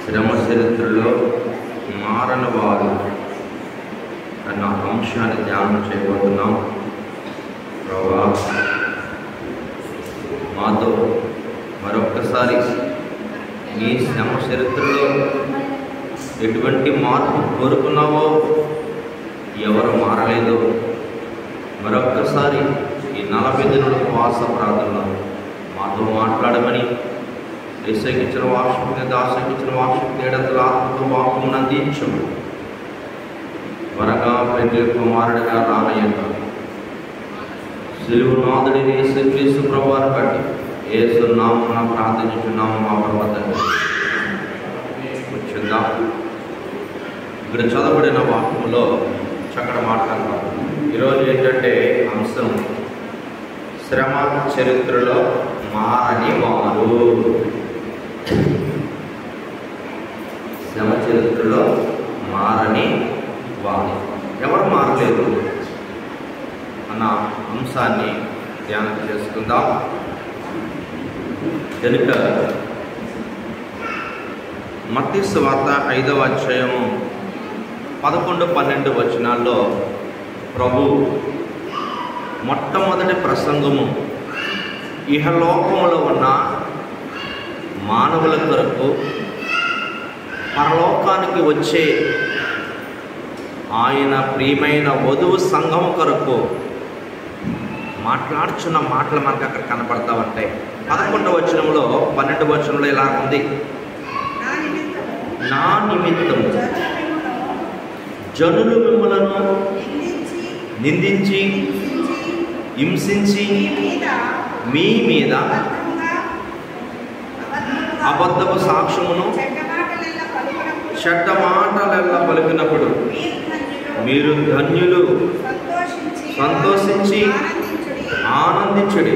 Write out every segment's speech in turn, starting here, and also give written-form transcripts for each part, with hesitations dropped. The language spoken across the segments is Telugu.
శ్రమ చరిత్రలో మారని వారు అన్న అంశాన్ని ధ్యానం చేయబోతున్నాం. ప్రభువా, మాతో మరొక్కసారి నీ శ్రమ చరిత్రలో ఎటువంటి మార్పు కోరుకున్నావో, ఎవరు మారలేదో మరొక్కసారి ఈ 40 దినాల ఉపవాస ప్రార్థనలో మాతో మాట్లాడమని, ఏసైకిచ్చిన వాక్శక్తి, దాసకిచ్చిన వాక్శక్తి, ఏడంతల ఆత్మతో వాక్యం అందించము. త్వరగా పెళ్లి కుమారుడిగా రానయ్యగా సిలువ నాదుడిని యేసుక్రీస్తు ప్రభువారు బట్టి యేసు నామమున ప్రార్థించుచున్నాము మా పరమ తండ్రి. వచ్చిందా? ఇక్కడ చదవబడిన వాక్యంలో చక్కటి మాట్లాడతాం. ఈరోజు ఏంటంటే అంశం శ్రమ చరిత్రలో మారని వారు. శ్రమ చరిత్రలో మారని వారు ఎవరు మారలేదు అన్న అంశాన్ని ధ్యానం చేసుకుందాం. కనుక మత్తయి సువార్త 5వ అధ్యాయము 11-12 వచనాల్లో ప్రభు మొట్టమొదటి ప్రసంగము ఇహలోకములో ఉన్న మానవుల కొరకు, పరలోకానికి వచ్చే ఆయన ప్రియమైన వధువు సంఘం కొరకు మాట్లాడుచున్న మాటలు మనకు అక్కడ కనపడతా ఉంటాయి. 11వ వచనంలో 12వ వచనంలో ఇలా ఉంది, నా నిమిత్తము జనులు మిమ్మలను నిందించి హింసించి మీ మీద అబద్ధపు సాక్ష్యమును చెడ్డ మాటలెల్లా పలికినప్పుడు మీరు ధన్యులు, సంతోషించి ఆనందించుడి,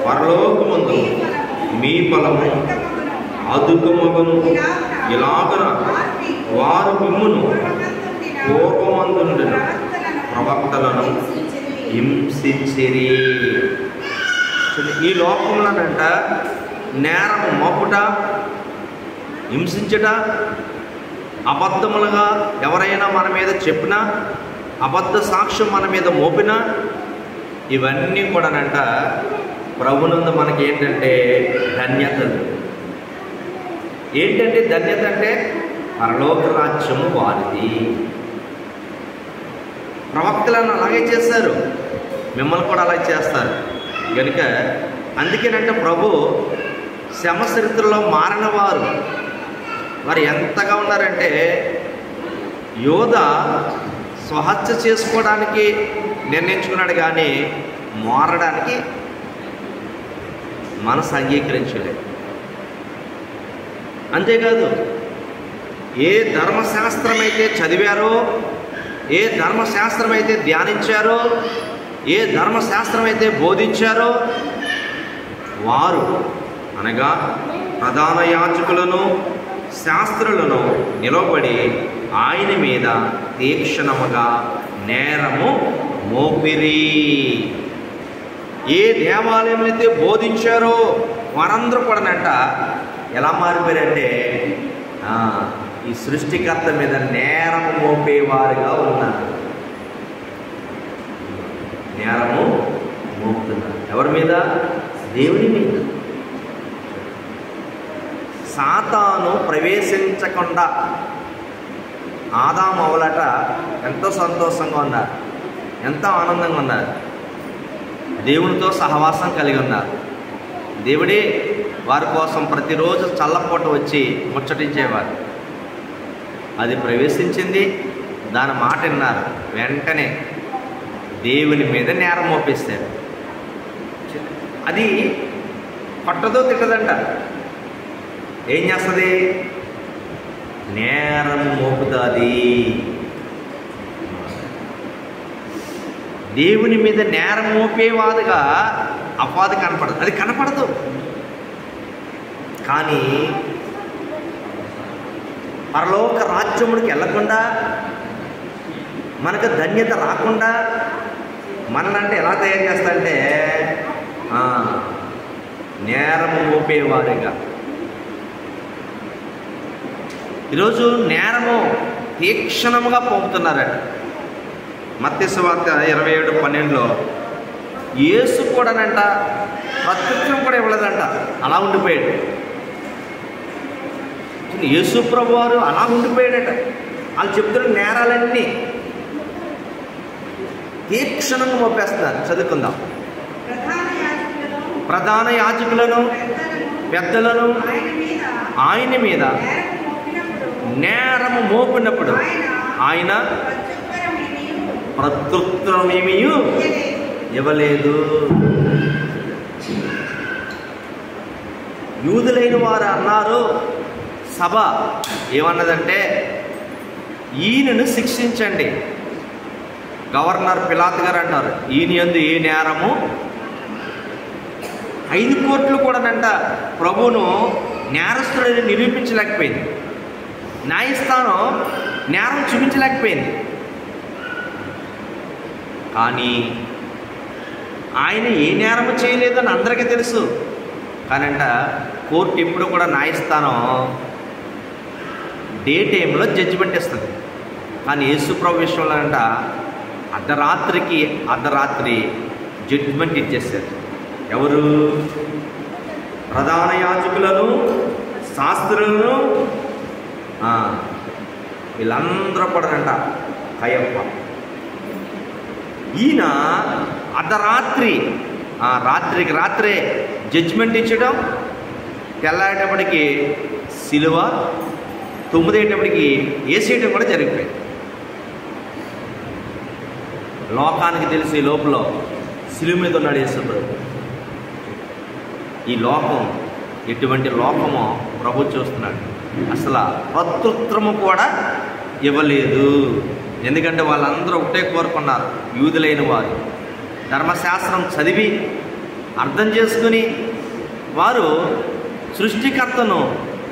పరలోకమందు మీ ఫలము అధికమగును. ఇలాగన వారు మిమ్మును పూర్వమందుండిన ప్రవక్తలను హింసించిరి. ఈ లోకంలోనంట నేరం మోపుట, హింసించుట, అబద్ధములుగా ఎవరైనా మన మీద చెప్పినా, అబద్ధ సాక్ష్యం మన మీద మోపినా, ఇవన్నీ కూడానంట ప్రభునందు మనకి ఏంటంటే ధన్యతలు. ఏంటంటే ధన్యత అంటే పరలోక రాజ్యము వారిది. ప్రవక్తలను అలాగే చేస్తారు, మిమ్మల్ని కూడా అలాగే చేస్తారు. కనుక అందుకేనంటే ప్రభు శ్రమ చరిత్రలో మారిన వారు ఎంతగా ఉన్నారంటే, యోధ స్వహత్య చేసుకోవడానికి నిర్ణయించుకున్నాడు కానీ మారడానికి మనసు అంగీకరించలేదు. అంతేకాదు, ఏ ధర్మశాస్త్రం అయితే చదివారో, ఏ ధర్మశాస్త్రం అయితే ధ్యానించారో, ఏ ధర్మశాస్త్రం అయితే బోధించారో వారు అనగా ప్రధాన యాజకులను, శాస్త్రులను నిలబడి ఆయన మీద తీక్షణముగా నేరము మోపిరి. ఏ దేవాలయం అయితే బోధించారో వారందరూ కూడానంట ఎలా మారిపోయారంటే ఈ సృష్టికర్త మీద నేరము మోపేవారుగా ఉన్నారు. నేరము మోపుతున్నారు. ఎవరి మీద? దేవుని మీద. సాతాను ప్రవేశించకుండా ఆదాము అవ్వలట ఎంతో సంతోషంగా ఉన్నారు, ఎంతో ఆనందంగా ఉన్నారు, దేవునితో సహవాసం కలిగి ఉన్నారు. దేవుడే వారి కోసం ప్రతిరోజు చల్లపూట వచ్చి ముచ్చటించేవారు. అది ప్రవేశించింది, దాని మాట విన్నారు, వెంటనే దేవుని మీద నేరం మోపిస్తారు. అది పట్టదో తిట్టదంట, ఏం చేస్తుంది? నేరం మోపుతుంది. దేవుని మీద నేరం మోపేవాదుగా అపవాది కనపడదు, అది కనపడదు. కానీ పరలోక రాజ్యముడికి వెళ్ళకుండా, మనకు ధన్యత రాకుండా మననంటే ఎలా తయారు చేస్తారంటే నేరము మోపేవారుగా. ఈరోజు నేరము తీక్షణముగా పంపుతున్నారట. మత్తయి సువార్త 27:12లో యేసు కూడానంట ప్రత్యుత్తరం కూడా ఇవ్వలేదంట, అలా ఉండిపోయాడు. యేసు ప్రభు వారు అలా ఉండిపోయాడట. వాళ్ళు చెప్తున్న నేరాలన్నీ తీక్షణంగా మోపేస్తున్నారు. చదువుకుందాం. ప్రధాన యాజకులను పెద్దలను ఆయన మీద నేరము మోపినప్పుడు ఆయన ప్రత్యుత్తరమేమీ ఇవ్వలేదు. యూదులైన వారు అన్నారు, సభ ఏమన్నదంటే ఈయనను శిక్షించండి. గవర్నర్ పిలాతు గారు అంటారు, ఈయన యందు ఏ నేరము 5 కోర్టులు కూడానంట ప్రభువును నేరస్తుడని నిరూపించలేకపోయింది. న్యాయస్థానం నేరం చూపించలేకపోయింది. కానీ ఆయన ఏ నేరము చేయలేదని అందరికీ తెలుసు. కానంట కోర్టు ఎప్పుడు కూడా న్యాయస్థానం డే టైంలో జడ్జిమెంట్ ఇస్తుంది. కానీ యేసు ప్రభు విషయంలో అంట అర్ధరాత్రి జడ్జిమెంట్ ఇచ్చేస్తారు. ఎవరు? ప్రధాన యాజకులను, శాస్త్రులను, వీళ్ళందరూ కూడానంట కయప్ప. ఈయన రాత్రికి రాత్రే జడ్జిమెంట్ ఇచ్చడం, తెల్లారేటప్పటికి సిలువ, 9 అయ్యేటప్పటికి వేసేయటం కూడా జరిగిపోయింది. లోకానికి తెలిసి లోపల సిలువ మీద ఉన్నాడు యేసుప్రభు. ఈ లోకం ఎటువంటి లోకమో ప్రభు చూస్తున్నాడు. అసలు ప్రత్యుత్తరము కూడా ఇవ్వలేదు. ఎందుకంటే వాళ్ళందరూ ఒకటే కోరుకున్నారు. యూదులైన వారు ధర్మశాస్త్రం చదివి అర్థం చేసుకుని వారు సృష్టికర్తను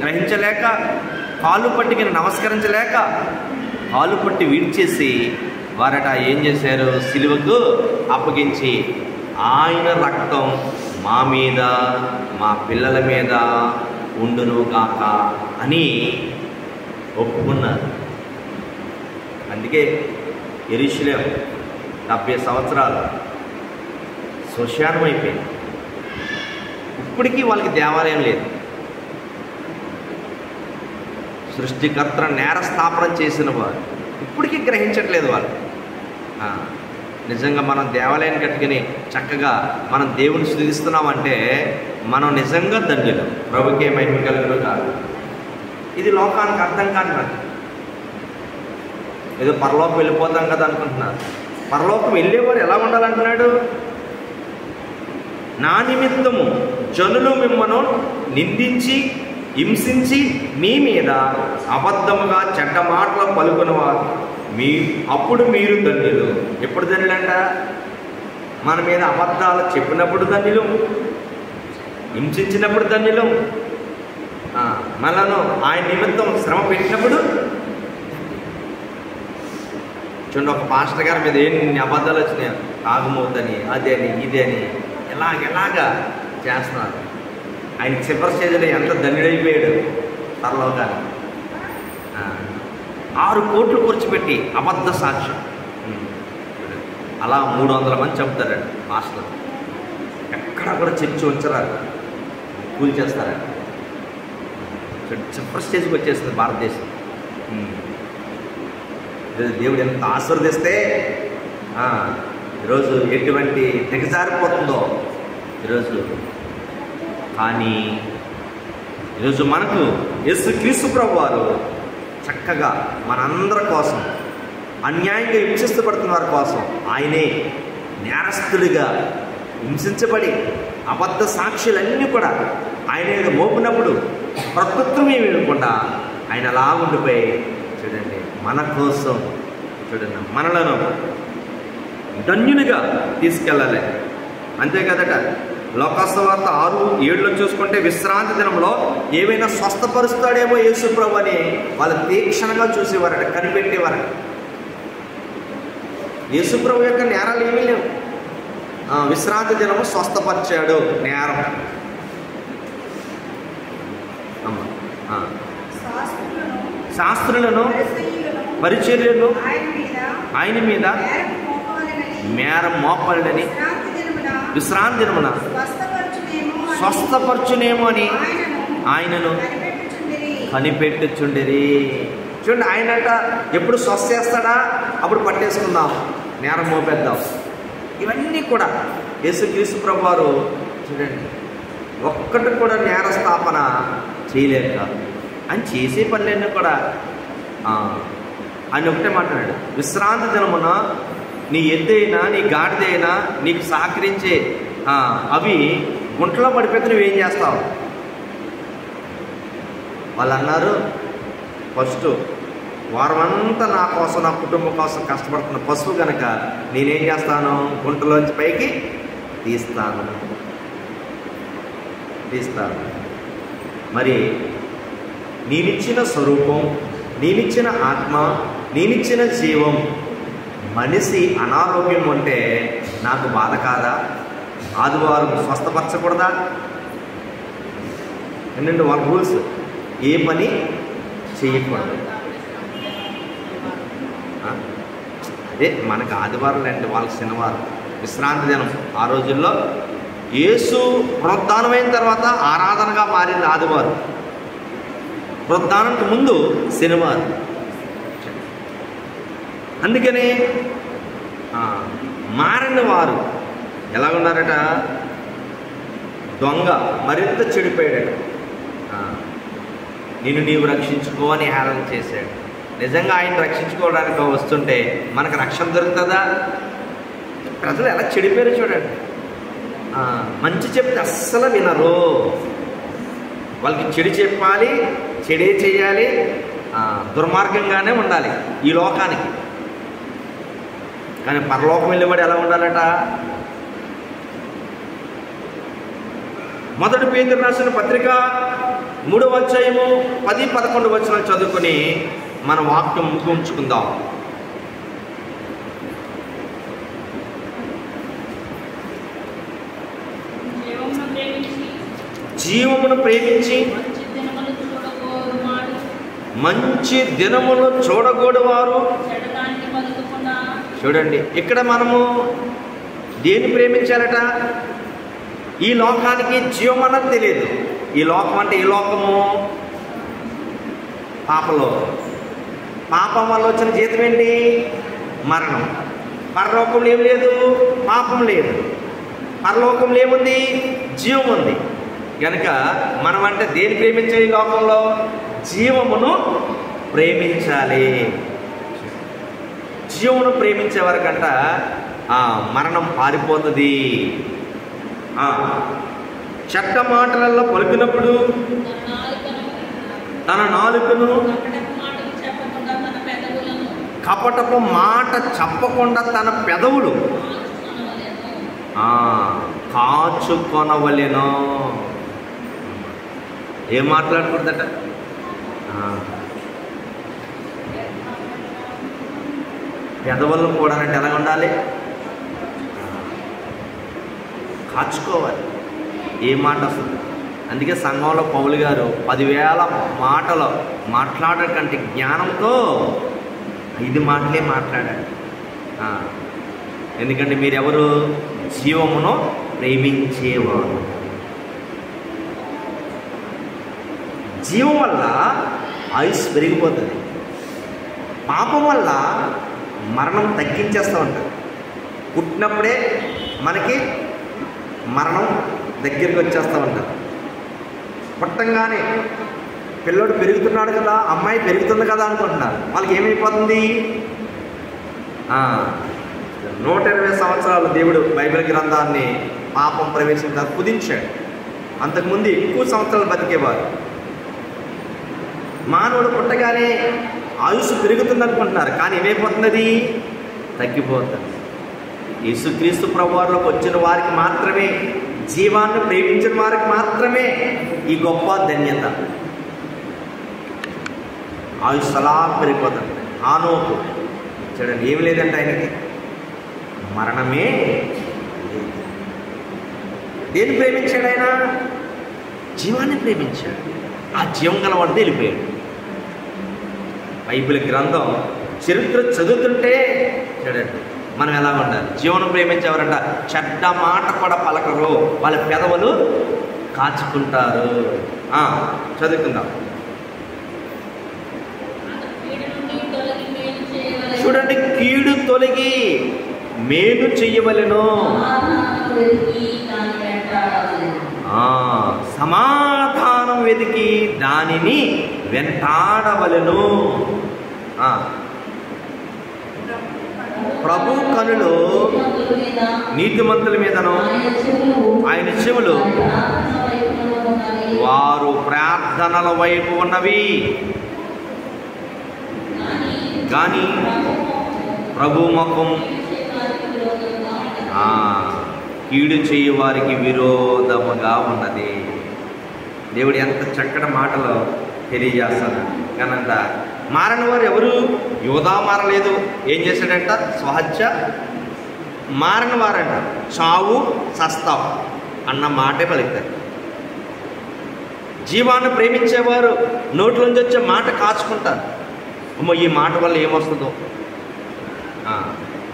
గ్రహించలేక, కాలు పట్టికి నమస్కరించలేక కాలు పట్టి విడిచేసి వారట ఏం చేశారు? సిలువకు అప్పగించి ఆయన రక్తం మా మీద, మా పిల్లల మీద ఉండును కాక అని ఒప్పుకున్నారు. అందుకే యెరూషలేము 70 సంవత్సరాలు శ్మశానం అయిపోయింది. ఇప్పటికీ వాళ్ళకి దేవాలయం లేదు. సృష్టికర్త నేరస్థాపన చేసిన వారు ఇప్పటికీ గ్రహించట్లేదు వాళ్ళు. నిజంగా మనం దేవాలయాన్ని కట్టుకుని చక్కగా మనం దేవుని స్తుతిస్తున్నామంటే మనం నిజంగా ధన్యులం. ప్రభుకే మహిమ కలుగును కాదు. ఇది లోకానికి అర్థం కాదు. ఏదో పరలోకం వెళ్ళిపోతాం కదా అనుకుంటున్నారు. పరలోకం వెళ్ళేవారు ఎలా ఉండాలంటున్నాడు? నా నిమిత్తము జనులు మిమ్మను నిందించి హింసించి మీ మీద అబద్ధముగా చెడ్డ మాటలు పలుకునేవారు అప్పుడు మీరు ధన్యులు. ఎప్పుడు ధన్యులంట? మన మీద అబద్ధాలు చెప్పినప్పుడు ధన్యులు, హింసించినప్పుడు ధన్యులు, మనను ఆయన నిమిత్తం శ్రమ పెట్టినప్పుడు. చూడండి, ఒక పాస్టర్ గారి మీద ఎన్ని అబద్ధాలు వచ్చినాయి. తాగుమోతని, అదని, ఇదని, ఎలాగా చేస్తున్నారు. ఆయన చివరి స్టేజ్లో ఎంత ధన్యుడైపోయాడు పరలోకాన్ని. 6 కోట్లు కూర్చోబెట్టి అబద్ధ సాక్ష్యం. అలా 300 మంది చంపుతారండి పాస్టర్. ఎక్కడ కూడా చర్చి ఉంచరారు, కూల్చేస్తారండి. చివరి స్టేజ్కి వచ్చేస్తుంది భారతదేశం. దేవుడు ఎంత ఆశీర్వదిస్తే ఈరోజు ఎటువంటి దిగజారిపోతుందో ఈరోజు. కానీ ఈరోజు మనకు యేసుక్రీస్తు ప్రభు వారు చక్కగా మనందరి కోసం, అన్యాయంగా హింసిస్తపడుతున్న వారి కోసం ఆయనే నేరస్తుడిగా హింసించబడి అబద్ధ సాక్షులన్నీ కూడా ఆయన మీద మోపినప్పుడు ప్రత్యుత్తరం ఏమి ఇవ్వకుండా ఆయన అలా ఉండిపోయి చూడండి మన కోసం, చూడండి మనలను ధన్యునిగా తీసుకెళ్ళాలి. అంతే కదట. లోకాసువార్త 6:7 చూసుకుంటే విశ్రాంతి దినంలో ఏవైనా స్వస్థపరుస్తాడేమో యేసు ప్రభు అని వాళ్ళు తీక్షణంగా చూసేవారట, కనిపెట్టేవారట. యేసు ప్రభు యొక్క నేరాలు ఏమీ లేవు. విశ్రాంతి దినము స్వస్థపరిచాడు, నేరం. శాస్త్రులను పరిచర్యలను ఆయన మీద మేర మోపాలని విశ్రాంతి దినమున స్వస్థపరచునేమో అని ఆయనను కనిపెట్టుచుండిరి. చూడండి, ఆయనంట ఎప్పుడు స్వస్థ చేస్తాడా అప్పుడు పట్టేసుకుందాం, నేరం మోపేద్దాం. ఇవన్నీ కూడా యేసుక్రీస్తు ప్రభువారు చూడండి ఒక్కటి కూడా నేర స్థాపన చేయలేక ఆయన చేసే పనులన్నీ కూడా ఆయన ఒకటే మాట్లాడాడు, విశ్రాంతి దినమున నీ ఎద్దైనా నీ గాడిదైనా నీకు సహకరించే అవి గుంటలో పడిపోతే నువ్వేం చేస్తావు? వాళ్ళు అన్నారు, ఫస్ట్ వారం అంతా నా కోసం నా కుటుంబం కోసం కష్టపడుతున్న పశువు కనుక నేనేం చేస్తాను, గుంటలోంచి పైకి తీస్తాను. మరి నేనిచ్చిన స్వరూపం, నేనిచ్చిన ఆత్మ, నేనిచ్చిన జీవం మనిషి అనారోగ్యం అంటే నాకు బాధ కాదా? ఆదివారం స్వస్థపరచకూడదా? ఏంటంటే వాళ్ళ రూల్స్, ఏ పని చేయకూడదు. అదే మనకు ఆదివారం అంటే వాళ్ళకి శనివారం విశ్రాంతి దినం. ఆ రోజుల్లో యేసు పునరుద్ధానమైన తర్వాత ఆరాధనగా మారింది ఆదివారం. పునరుద్ధానానికి ముందు శనివారం. అందుకనే మారిన వారు ఎలా ఉన్నారట? దొంగ మరింత చెడిపోయాడట. నిన్ను నీవు రక్షించుకో అని హేళన చేశాడు. నిజంగా ఆయన రక్షించుకోవడానికి వస్తుంటే మనకు రక్షణ దొరుకుతుందా? ప్రజలు ఎలా చెడిపోయారో చూడండి. మంచి చెప్తే అస్సలు వినరు. వాళ్ళకి చెడు చెప్పాలి, చెడే చేయాలి, దుర్మార్గంగానే ఉండాలి ఈ లోకానికి. కానీ పరలోకం వెళ్ళేవాడు ఎలా ఉండాలట? మొదటి పేతురు రాసిన పత్రిక 3వ అధ్యాయము 10-11 వచనాలు చదువుకొని మన వాక్యం ముగించుకుందాం. జీవమును ప్రేమించి మంచి దినములు చూడగోడువారు. చూడండి, ఇక్కడ మనము దేన్ని ప్రేమించాలట? ఈ లోకానికి జీవం అన్నది తెలియదు. ఈ లోకం అంటే ఈ లోకము పాపలోకం. పాపం వల్ల వచ్చిన జీతం ఏంటి? మరణం. పరలోకంలో ఏం లేదు, పాపం లేదు. పరలోకంలో ఏముంది? జీవం ఉంది. కనుక మనం అంటే దేన్ని ప్రేమించాలి? ఈ లోకంలో జీవమును ప్రేమించాలి. జీవమును ప్రేమించే వరకంట మరణం పారిపోతుంది. చెడ్డ మాటలలో పలికినప్పుడు తన నాలుకను, కపటపు మాట చెప్పకుండా తన పెదవులు కాచుకొనవలెను. ఏం మాట్లాడకూడదట? పెదవులను కూడా అంటే ఎలా ఉండాలి? కాచుకోవాలి. ఏ మాట వస్తుంది? అందుకే సంఘంలో పౌలు గారు 10,000 మాటలు మాట్లాడకంటే జ్ఞానంతో 5 మాటలే మాట్లాడాడు. ఎందుకంటే మీరెవరు? జీవమును ప్రేమించేవారు. జీవం వల్ల ఆయుష్ పెరిగిపోతుంది. పాపం వల్ల మరణం తగ్గించేస్తూ ఉంటుంది. పుట్టినప్పుడే మనకి మరణం దగ్గరికి వచ్చేస్తూ ఉంటుంది. పుట్టంగానే పిల్లోడు పెరుగుతున్నాడు కదా, అమ్మాయి పెరుగుతుంది కదా అనుకుంటున్నారు. వాళ్ళకి ఏమైపోతుంది? 120 సంవత్సరాలు దేవుడు బైబిల్ గ్రంథాన్ని పాపం ప్రవేశించారు, కుదించాడు. అంతకుముందు ఎక్కువ సంవత్సరాలు బతికేవారు. మానవుడు పుట్టగానే ఆయుష్ పెరుగుతుంది అనుకుంటున్నారు, కానీ ఏమైపోతున్నది? తగ్గిపోతుంది. యేసుక్రీస్తు ప్రభువారిలోకి వచ్చిన వారికి మాత్రమే, జీవాన్ని ప్రేమించిన వారికి మాత్రమే ఈ గొప్ప ధన్యత. ఆయుష్ అలా పెరిగిపోతుంది. ఆనోకు చూడండి, ఏమి లేదంటే ఆయనకి మరణమే. దేన్ని ప్రేమించాడు ఆయన? జీవాన్ని ప్రేమించాడు. ఆ జీవం గలవాడిని వెళ్ళిపోయాడు. బైబిల్ గ్రంథం చరిత్ర చదువుతుంటే చూడండి మనం ఎలా ఉండాలి. జీవనం ప్రేమించేవారంట చెడ్డ మాట కూడా పలకరు, వాళ్ళ పెదవులు కాచుకుంటారు. చదువుకుందాం. చూడండి, కీడు తొలగి మేలు చెయ్యవలెను, సమాధానం వెతికి దానిని వెంటాడవలెను. ప్రభు కనులు నీతిమంతుల మీదను ఆయన చెవులు వారు ప్రార్థనల వైపు ఉన్నవి. కానీ ప్రభు ముఖం కీడు చేయి వారికి విరోధముగా ఉన్నది. దేవుడు ఎంత చక్కటి మాటలు తెలియజేస్తాడు. కానంట మారని వారు ఎవరు? యోధా మారలేదు. ఏం చేశాడంట? స్వహత్య. మారని వారంట చావు సస్తావు అన్న మాటే పలుకుతారు. జీవాన్ని ప్రేమించేవారు నోట్లోంచి వచ్చే మాట కాచుకుంటారు. అమ్మో ఈ మాట వల్ల ఏమొస్తుందో,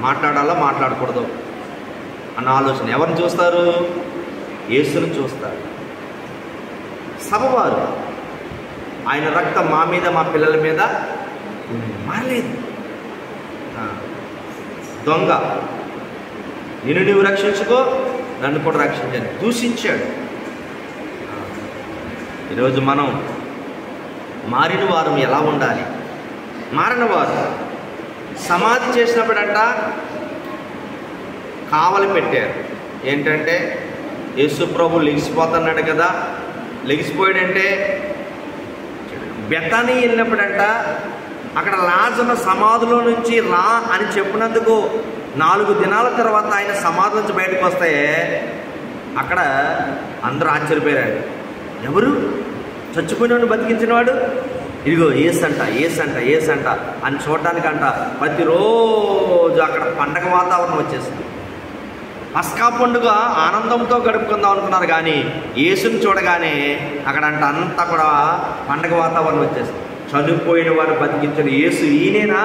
మాట్లాడాలో మాట్లాడకూడదు అన్న ఆలోచన. ఎవరిని చూస్తారు? యేసును చూస్తారు. సభవారు ఆయన రక్తం మా మీద మా పిల్లల మీద మారలేదు. దొంగ నిన్ను నువ్వు రక్షించుకో, నన్ను కూడా రక్షించని దూషించాడు. ఈరోజు మనం మారిన వారు ఎలా ఉండాలి? మారిన వారు సమాధి చేసినప్పుడంట కావలి పెట్టారు. ఏంటంటే యేసు ప్రభు లెగిసిపోతున్నాడు కదా. లెగిసిపోయాడంటే బెతానీ వెళ్ళినప్పుడంట అక్కడ లాజరు సమాధిలో నుంచి రా అని చెప్పినందుకు 4 దినాల తర్వాత ఆయన సమాధి నుంచి బయటకు వస్తే అక్కడ అందరూ ఆశ్చర్యపోయారు. ఎవరు? చచ్చిపోయిన బతికించిన వాడు. ఇదిగో ఏసంట ఏసంట ఏసంట అని చూడడానికంట ప్రతిరోజు అక్కడ పండగ వాతావరణం వచ్చేసింది. పస్కా పండుగ ఆనందంతో గడుపుకుందాం అనుకున్నారు, కానీ యేసుని చూడగానే అక్కడంట అంతా కూడా పండగ వాతావరణం వచ్చేసింది. చనిపోయిన వారు బతికించిన యేసు ఈయనేనా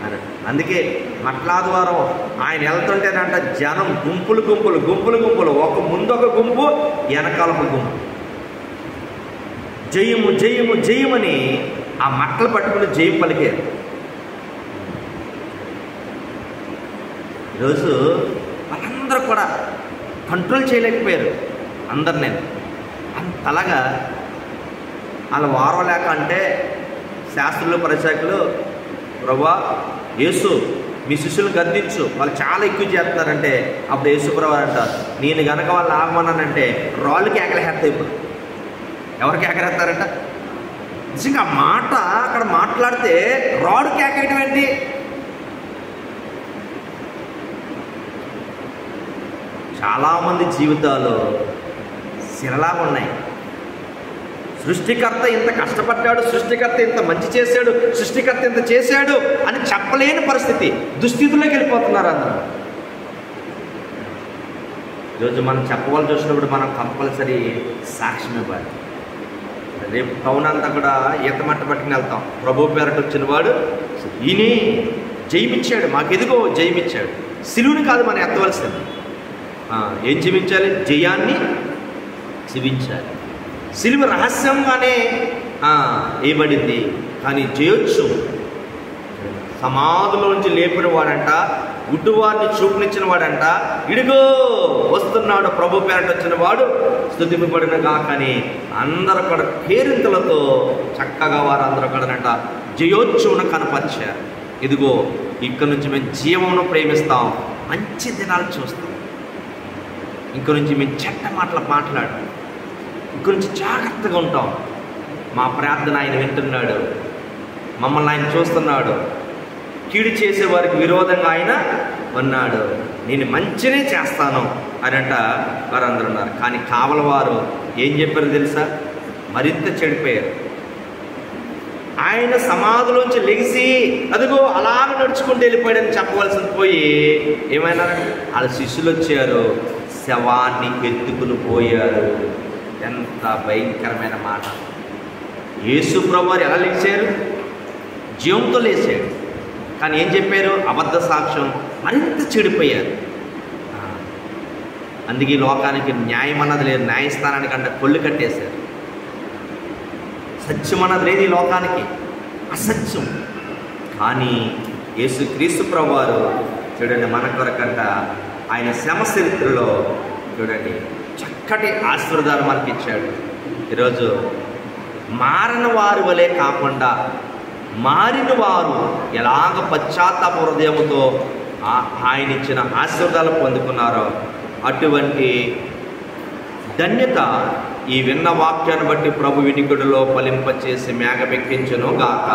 అని. అందుకే మట్లాదివారం ఆయన వెళ్తుంటేనంట జనం గుంపులు గుంపులు గుంపులు గుంపులు, ఒక ముందు ఒక గుంపు వెనకాల ఒక గుంపు, జయము జయము జయమని ఆ మట్టలు పట్టుకుని జయం పలికారు. ఈరోజు వాళ్ళందరూ కూడా కంట్రోల్ చేయలేకపోయారు అందరు. నేను అంతలాగా వాళ్ళ వారం లేక అంటే శాస్త్రులు పరిచాకులు, ప్రభువా యేసు మీ శిష్యులు గద్దించు, వాళ్ళు చాలా ఎక్కువ చేస్తున్నారంటే అప్పుడు యేసు ప్రభు అంటారు, నేను గనక వాళ్ళు ఆగమన్నానంటే రాళ్ళకి కేకలేస్తాయి. ఇప్పుడు ఎవరికి కేకలేస్తారంట? నిజంగా ఆ మాట అక్కడ మాట్లాడితే రాడు కేకేయటం ఏంటి? చాలామంది జీవితాలు శిలలా ఉన్నాయి. సృష్టికర్త ఇంత కష్టపడ్డాడు, సృష్టికర్త ఇంత మంచి చేశాడు, సృష్టికర్త ఇంత చేశాడు అని చెప్పలేని పరిస్థితి, దుస్థితిలోకి వెళ్ళిపోతున్నారు అందరూ. ఈరోజు మనం చెప్పవలసి వచ్చినప్పుడు మనం కంపల్సరీ సాక్ష్యం ఇవ్వాలి. రేపు టౌన్ అంతా కూడా ఈత మట్ట పట్టుకుని వెళ్తాం. ప్రభు పేరట వచ్చిన వాడు ఈయనే జయమిచ్చాడు, మాకెదుగో జయమిచ్చాడు. సిలువుని కాదు మనం ఎత్తవలసింది. ఏం జీవించాలి? జయాన్ని జీవించాలి. సిలువ రహస్యంగానే వేయబడింది, కానీ జయొచ్చు. సమాధిలోంచి లేపిన వాడంట, గుడ్డువారిని చూపునిచ్చిన వాడంట, ఇడిగో వస్తున్నాడు ప్రభు పేరట వచ్చిన వాడు స్తుతింపబడిన కాకని అందరూ కూడా కేరింతలతో చక్కగా వారందరూ కూడానంట జయోత్సవం కనపరిచారు. ఇదిగో ఇక్కడ నుంచి మేము జీవమును ప్రేమిస్తాం, మంచి దినాలు చూస్తాం, ఇంక నుంచి మేము చెడ్డ మాటలు మాట్లాడు, ఇంక నుంచి జాగ్రత్తగా ఉంటాం. మా ప్రార్థన ఆయన వింటున్నాడు, మమ్మల్ని ఆయన చూస్తున్నాడు, కీడు చేసే వారికి విరోధంగా ఆయన ఉన్నాడు, నేను మంచినే చేస్తాను అని అంట వారందరూ ఉన్నారు. కానీ కావల వారు ఏం చెప్పారు తెలుసా? మరింత చెడిపోయారు. ఆయన సమాధిలోంచి లెగిసి అదిగో అలాగ నడుచుకుంటూ వెళ్ళిపోయాడని చెప్పవలసింది పోయి ఏమైనా వాళ్ళ శిష్యులు వచ్చారు, శవాన్ని ఎత్తుకుని పోయారు. ఎంత భయంకరమైన మాట! యేసు ప్రభువారు ఎలా లేచారు? జీవంతో లేచాడు. కానీ ఏం చెప్పారు? అబద్ధ సాక్ష్యం, మరింత చెడిపోయారు. అందుకే లోకానికి న్యాయం అన్నది లేదు, న్యాయస్థానానికి అంటే కొళ్ళు కట్టేశారు. సత్యం అన్నది లేదు ఈ లోకానికి, అసత్యం. కానీ యేసుక్రీస్తు ప్రభువారు చూడండి మన కొరకంట ఆయన శ్రమ చరిత్రలో చూడండి చక్కటి ఆశీర్వాదాలు మనకి ఇచ్చాడు. ఈరోజు మారిన వారి వలె కాకుండా మారిన వారు ఎలాగ పశ్చాత్తాప హృదయముతో ఆయన ఇచ్చిన ఆశీర్వాదాలు పొందుకున్నారో అటువంటి ధన్యత ఈ విన్న వాక్యాన్ని బట్టి ప్రభు వినికుడిలో ఫలింపచేసి మేఘమెక్కించును గాక.